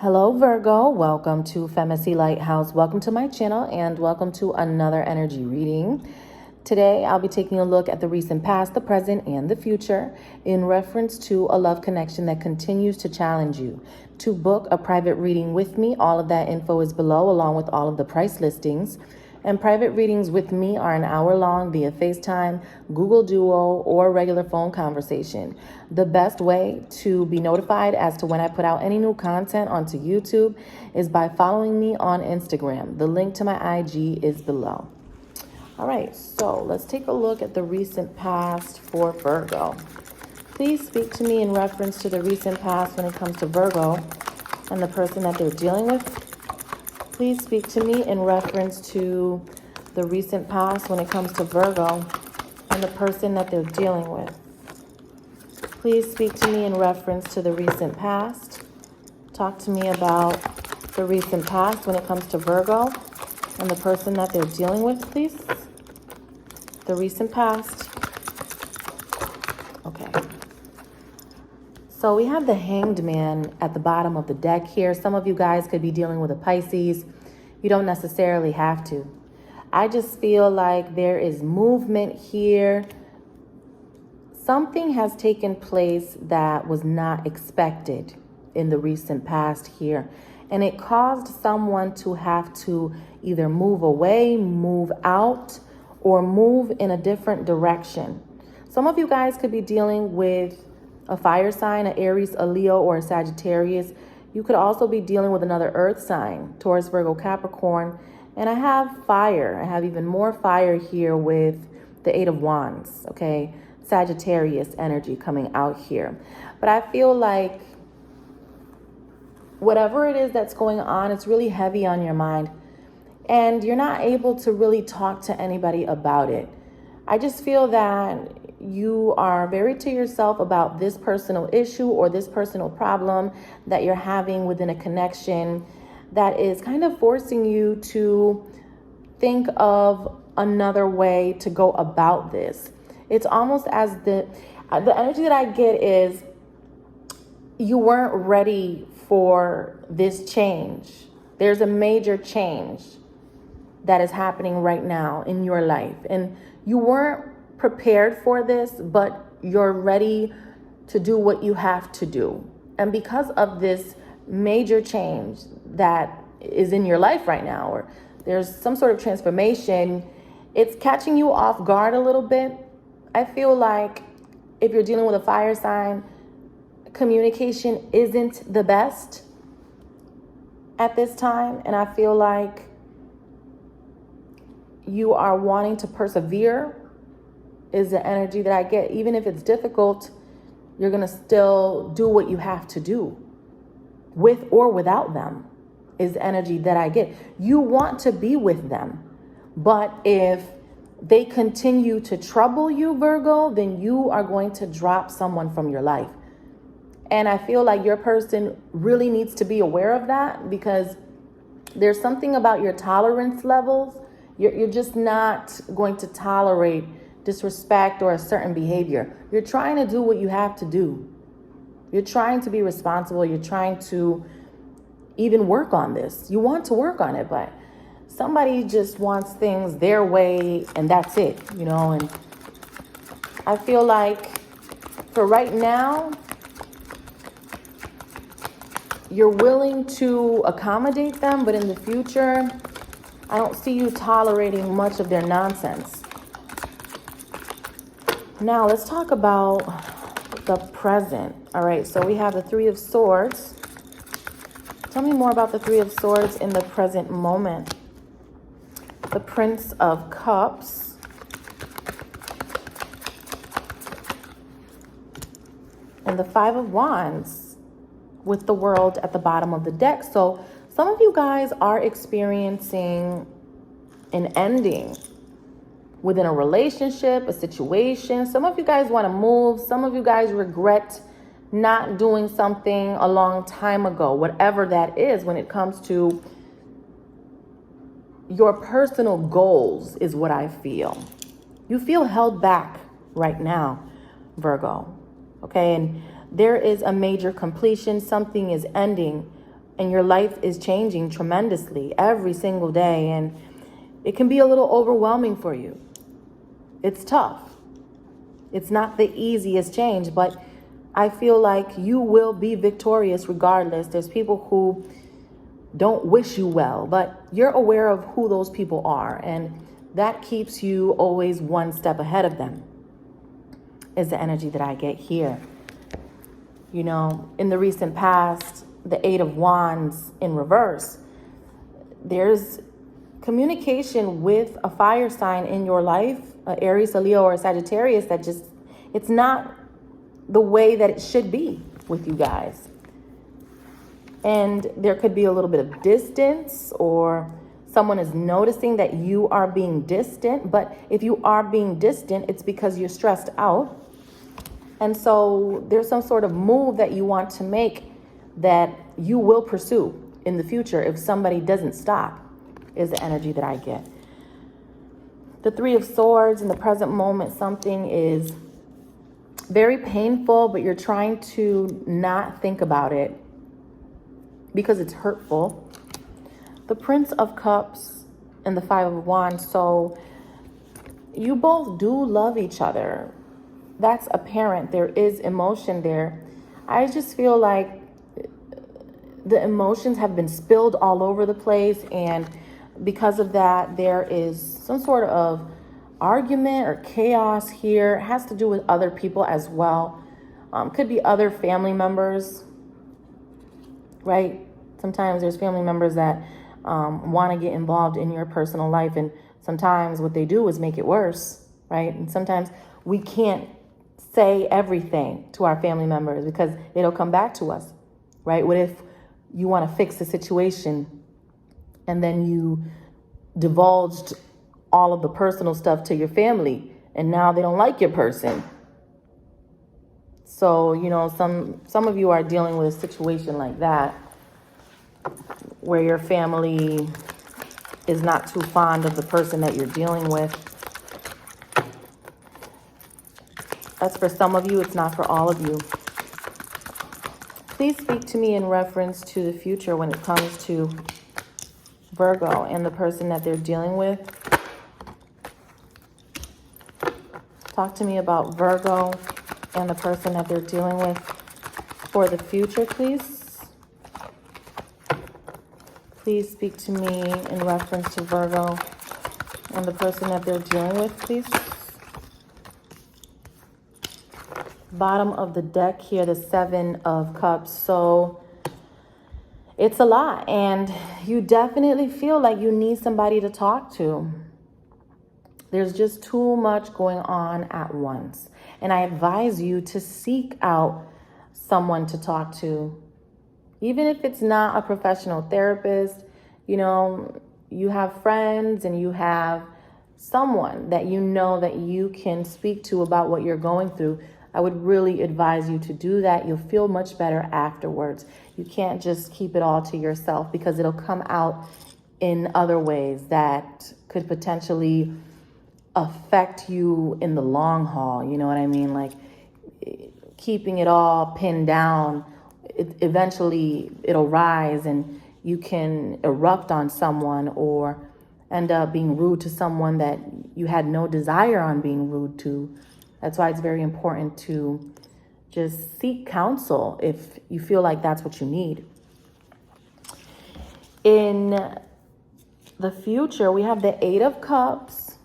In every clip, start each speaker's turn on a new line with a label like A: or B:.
A: Hello Virgo, welcome to Femacy LightHouse. Welcome to my channel and welcome to another energy reading. Today I'll be taking a look at the recent past, the present, and the future in reference to a love connection that continues to challenge you. To book a private reading with me, all of that info is below along with all of the price listings. And private readings with me are an hour long via FaceTime, Google Duo, or regular phone conversation. The best way to be notified as to when I put out any new content onto YouTube is by following me on Instagram. The link to my IG is below. All right, so let's take a look at the recent past for Virgo. Please speak to me in reference to the recent past when it comes to Virgo and the person that they're dealing with. Please speak to me in reference to the recent past when it comes to Virgo and the person that they're dealing with. Please speak to me in reference to the recent past. Talk to me about the recent past when it comes to Virgo and the person that they're dealing with, please. The recent past. Okay. So we have the Hanged Man at the bottom of the deck here. Some of you guys could be dealing with a Pisces. You don't necessarily have to. I just feel like there is movement here. Something has taken place that was not expected in the recent past here. And it caused someone to have to either move away, move out, or move in a different direction. Some of you guys could be dealing with a fire sign, an Aries, a Leo, or a Sagittarius. You could also be dealing with another earth sign, Taurus, Virgo, Capricorn. And I have fire. I have even more fire here with the Eight of Wands, okay? Sagittarius energy coming out here. But I feel like whatever it is that's going on, it's really heavy on your mind. And you're not able to really talk to anybody about it. I just feel that you are very to yourself about this personal issue or this personal problem that you're having within a connection that is kind of forcing you to think of another way to go about this. It's almost as the energy that I get is you weren't ready for this change. There's a major change that is happening right now in your life, and you weren't prepared for this, but you're ready to do what you have to do. And because of this major change that is in your life right now, or there's some sort of transformation, it's catching you off guard a little bit. I feel like if you're dealing with a fire sign, communication isn't the best at this time. And I feel like you are wanting to persevere is the energy that I get. Even if it's difficult, you're going to still do what you have to do with or without them is the energy that I get. You want to be with them, but if they continue to trouble you, Virgo, then you are going to drop someone from your life. And I feel like your person really needs to be aware of that, because there's something about your tolerance levels. You're just not going to tolerate disrespect or a certain behavior. You're trying to do what you have to do. You're trying to be responsible. You're trying to even work on this. You want to work on it, but somebody just wants things their way and that's it, you know. And I feel like for right now, you're willing to accommodate them, but in the future, I don't see you tolerating much of their nonsense. Now, let's talk about the present. All right, so we have the Three of Swords. Tell me more about the Three of Swords in the present moment. The Prince of Cups. And the Five of Wands with the World at the bottom of the deck. So some of you guys are experiencing an ending within a relationship, a situation. Some of you guys want to move. Some of you guys regret not doing something a long time ago, whatever that is when it comes to your personal goals is what I feel. You feel held back right now, Virgo. Okay, and there is a major completion. Something is ending. and your life is changing tremendously every single day, and it can be a little overwhelming for you. It's tough. It's not the easiest change, but I feel like you will be victorious regardless. There's people who don't wish you well, but you're aware of who those people are, and that keeps you always one step ahead of them, is the energy that I get here. You know, in the recent past, the Eight of Wands in reverse, there's communication with a fire sign in your life, a Aries, a Leo, or a Sagittarius, that just, it's not the way that it should be with you guys. And there could be a little bit of distance, or someone is noticing that you are being distant. But if you are being distant, it's because you're stressed out. And so there's some sort of move that you want to make that you will pursue in the future if somebody doesn't stop, is the energy that I get. The Three of Swords, in the present moment, something is very painful, but you're trying to not think about it because it's hurtful. The Prince of Cups and the Five of Wands. So you both do love each other. That's apparent. There is emotion there. I just feel like the emotions have been spilled all over the place, and because of that, there is some sort of argument or chaos here. It has to do with other people as well. Could be other family members, right? Sometimes there's family members that want to get involved in your personal life, and sometimes what they do is make it worse, right? And sometimes we can't say everything to our family members because it'll come back to us, right? What if you want to fix the situation and then you divulged all of the personal stuff to your family, and now they don't like your person? So, you know, some of you are dealing with a situation like that, where your family is not too fond of the person that you're dealing with. That's for some of you. It's not for all of you. Please speak to me in reference to the future when it comes to Virgo and the person that they're dealing with. Talk to me about Virgo and the person that they're dealing with for the future, please. Please speak to me in reference to Virgo and the person that they're dealing with, please. Bottom of the deck here, the Seven of Cups. So it's a lot, and you definitely feel like you need somebody to talk to. There's just too much going on at once. And I advise you to seek out someone to talk to. Even if it's not a professional therapist, you know, you have friends and you have someone that you know that you can speak to about what you're going through. I would really advise you to do that. You'll feel much better afterwards. You can't just keep it all to yourself, because it'll come out in other ways that could potentially affect you in the long haul. You know what I mean? Like, keeping it all pinned down, eventually it'll rise and you can erupt on someone or end up being rude to someone that you had no desire on being rude to. That's why it's very important to just seek counsel if you feel like that's what you need. In the future, we have the Eight of Cups.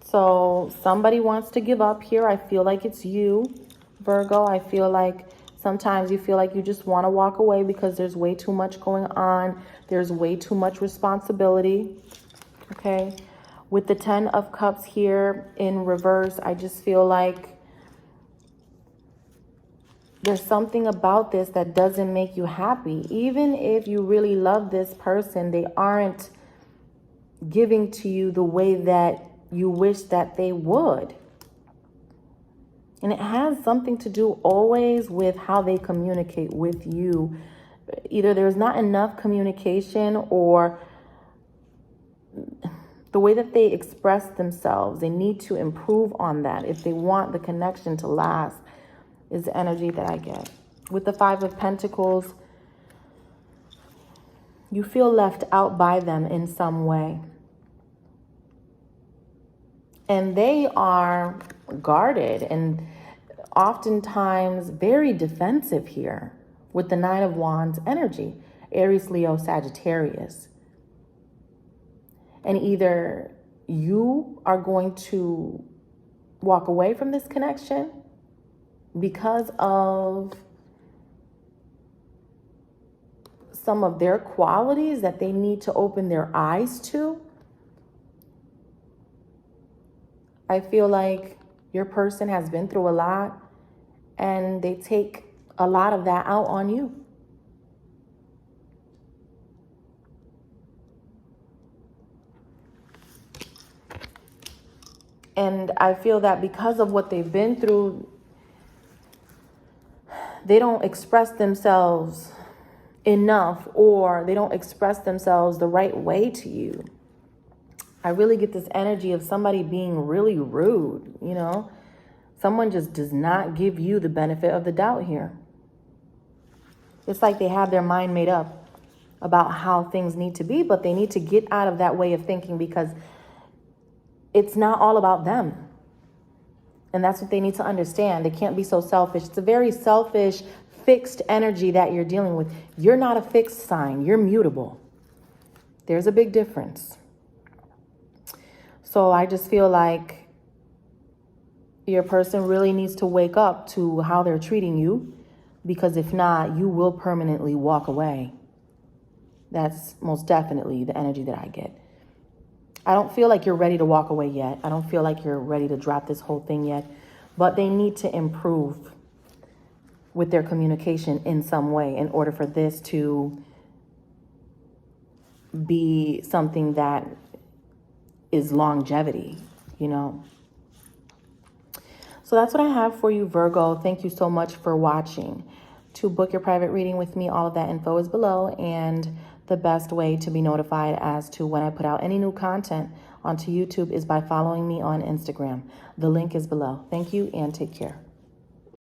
A: So somebody wants to give up here. I feel like it's you, Virgo. I feel like sometimes you feel like you just want to walk away because there's way too much going on. There's way too much responsibility. Okay. With the Ten of Cups here in reverse, I just feel like there's something about this that doesn't make you happy. Even if you really love this person, they aren't giving to you the way that you wish that they would. And it has something to do always with how they communicate with you. Either there's not enough communication, or the way that they express themselves, they need to improve on that if they want the connection to last, is the energy that I get. With the Five of Pentacles, You feel left out by them in some way. And they are guarded and oftentimes very defensive here with the Nine of Wands energy, Aries, Leo, Sagittarius. And either you are going to walk away from this connection because of some of their qualities that they need to open their eyes to. I feel like your person has been through a lot and they take a lot of that out on you. And I feel that because of what they've been through, they don't express themselves enough, or they don't express themselves the right way to you. I really get this energy of somebody being really rude, you know? Someone just does not give you the benefit of the doubt here. It's like they have their mind made up about how things need to be, but they need to get out of that way of thinking because it's not all about them. And that's what they need to understand. They can't be so selfish. It's a very selfish, fixed energy that you're dealing with. You're not a fixed sign. You're mutable. There's a big difference. So I just feel like your person really needs to wake up to how they're treating you, because if not, you will permanently walk away. That's most definitely the energy that I get. I don't feel like you're ready to walk away yet. I don't feel like you're ready to drop this whole thing yet, but they need to improve with their communication in some way in order for this to be something that is longevity, you know. So that's what I have for you, Virgo. Thank you so much for watching. To book your private reading with me, all of that info is below, and the best way to be notified as to when I put out any new content onto YouTube is by following me on Instagram. The link is below. Thank you and take care.